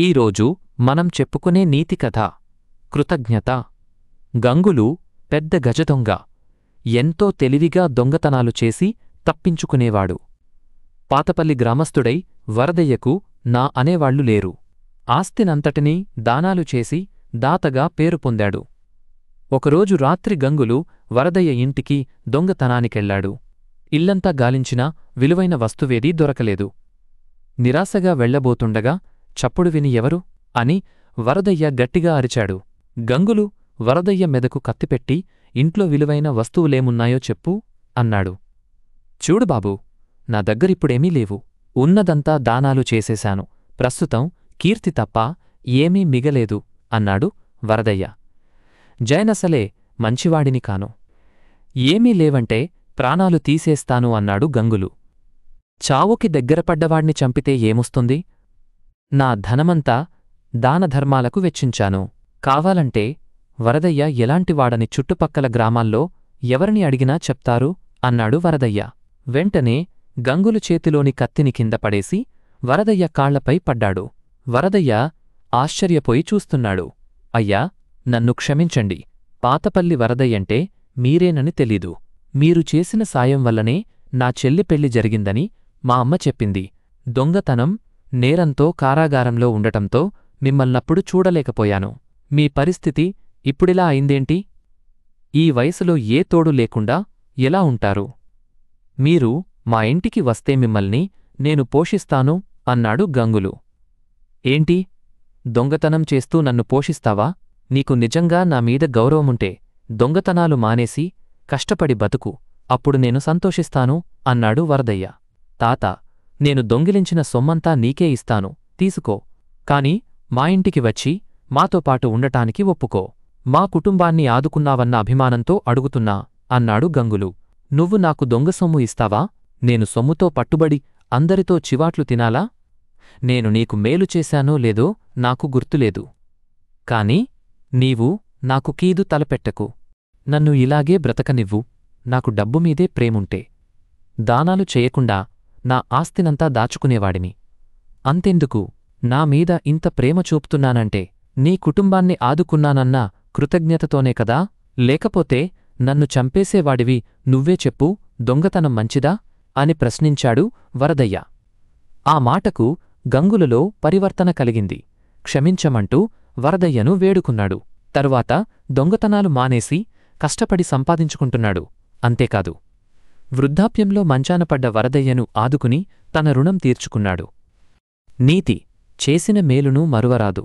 ఈరోజు మనం చెప్పుకునే నీతి కథ కృతజ్ఞత. గంగులు పెద్ద గజదొంగ. ఎంతో తెలివిగా దొంగతనాలు చేసి తప్పించుకునేవాడు. పాతపల్లి గ్రామస్థుడై వరదయ్యకు నా అనేవాళ్లు లేరు. ఆస్తినంతటినీ దానాలు చేసి దాతగా పేరు పొందాడు. ఒకరోజు రాత్రి గంగులు వరదయ్య ఇంటికి దొంగతనానికెళ్లాడు. ఇల్లంతా గాలించినా విలువైన వస్తువేదీ దొరకలేదు. నిరాశగా వెళ్లబోతుండగా చప్పుడు విని ఎవరు అని వరదయ్య గట్టిగా అరిచాడు. గంగులు వరదయ్య మెదకు కత్తిపెట్టి ఇంట్లో విలువైన వస్తువులేమున్నాయో చెప్పు అన్నాడు. చూడు బాబూ, నా దగ్గరిప్పుడేమీ లేవు. ఉన్నదంతా దానాలు చేసేశాను. ప్రస్తుతం కీర్తి తప్ప ఏమీ మిగలేదు అన్నాడు వరదయ్య. జైనసలే మంచివాడిని కాను. ఏమీ లేవంటే ప్రాణాలు తీసేస్తాను అన్నాడు గంగులు. చావుకి దగ్గరపడ్డవాణ్ణి చంపితే ఏమొస్తుంది? నా ధనమంతా దానధర్మాలకు వెచ్చించాను. కావాలంటే వరదయ్య ఎలాంటివాడని చుట్టుపక్కల గ్రామాల్లో ఎవరిని అడిగినా చెప్తారు అన్నాడు వరదయ్య. వెంటనే గంగులు చేతిలోని కత్తిని కింద పడేసి వరదయ్య కాళ్లపై పడ్డాడు. వరదయ్య ఆశ్చర్యపోయి చూస్తున్నాడు. అయ్యా, నన్ను క్షమించండి. పాతపల్లి వరదయ్యంటే మీరేనని తెలీదు. మీరు చేసిన సాయం వల్లనే నా చెల్లి పెళ్లి జరిగిందని మా అమ్మ చెప్పింది. దొంగతనం నేరంతో కారాగారంలో ఉండటంతో మిమ్మల్నప్పుడు చూడలేకపోయాను. మీ పరిస్థితి ఇప్పుడిలా అయిందేంటి? ఈ వయసులో ఏ తోడు లేకుండా ఎలా ఉంటారు? మీరు మా ఇంటికి వస్తే మిమ్మల్ని నేను పోషిస్తాను అన్నాడు గంగులు. ఏంటి, దొంగతనం చేస్తూ నన్ను పోషిస్తావా? నీకు నిజంగా నా మీద గౌరవముంటే దొంగతనాలు మానేసి కష్టపడి బతుకు. అప్పుడు నేను సంతోషిస్తాను అన్నాడు వరదయ్య. తాత, నేను దొంగిలించిన సొమ్మంతా నీకే ఇస్తాను, తీసుకో. కాని మా ఇంటికి వచ్చి మాతోపాటు ఉండటానికి ఒప్పుకో. మా కుటుంబాన్ని ఆదుకున్నావన్న అభిమానంతో అడుగుతున్నా అన్నాడు గంగులు. నువ్వు నాకు దొంగ సొమ్ము ఇస్తావా? నేను సొమ్ముతో పట్టుబడి అందరితో చివాట్లు తినాలా? నేను నీకు మేలు చేశానో లేదో నాకు గుర్తులేదు. కాని నీవు నాకు కీదు తలపెట్టకు. నన్ను ఇలాగే బ్రతకనివ్వు. నాకు డబ్బుమీదే ప్రేముంటే దానాలు చేయకుండా నా ఆస్తినంతా దాచుకునేవాడిని. అంతెందుకు, నా మీద ఇంత ప్రేమ చూపుతున్నానంటే నీ కుటుంబాన్ని ఆదుకున్నానన్న కృతజ్ఞతతోనే కదా? లేకపోతే నన్ను చంపేసేవాడివి నువ్వే చెప్పు. దొంగతనం మంచిదా అని ప్రశ్నించాడు వరదయ్య. ఆ మాటకు గంగులలో పరివర్తన కలిగింది. క్షమించమంటూ వరదయ్యను వేడుకున్నాడు. తరువాత దొంగతనాలు మానేసి కష్టపడి సంపాదించుకుంటున్నాడు. అంతేకాదు, వృద్ధాప్యంలో మంచానపడ్డ వరదయ్యను ఆదుకుని తన రుణం తీర్చుకున్నాడు. నీతి: చేసిన మేలును మరువరాదు.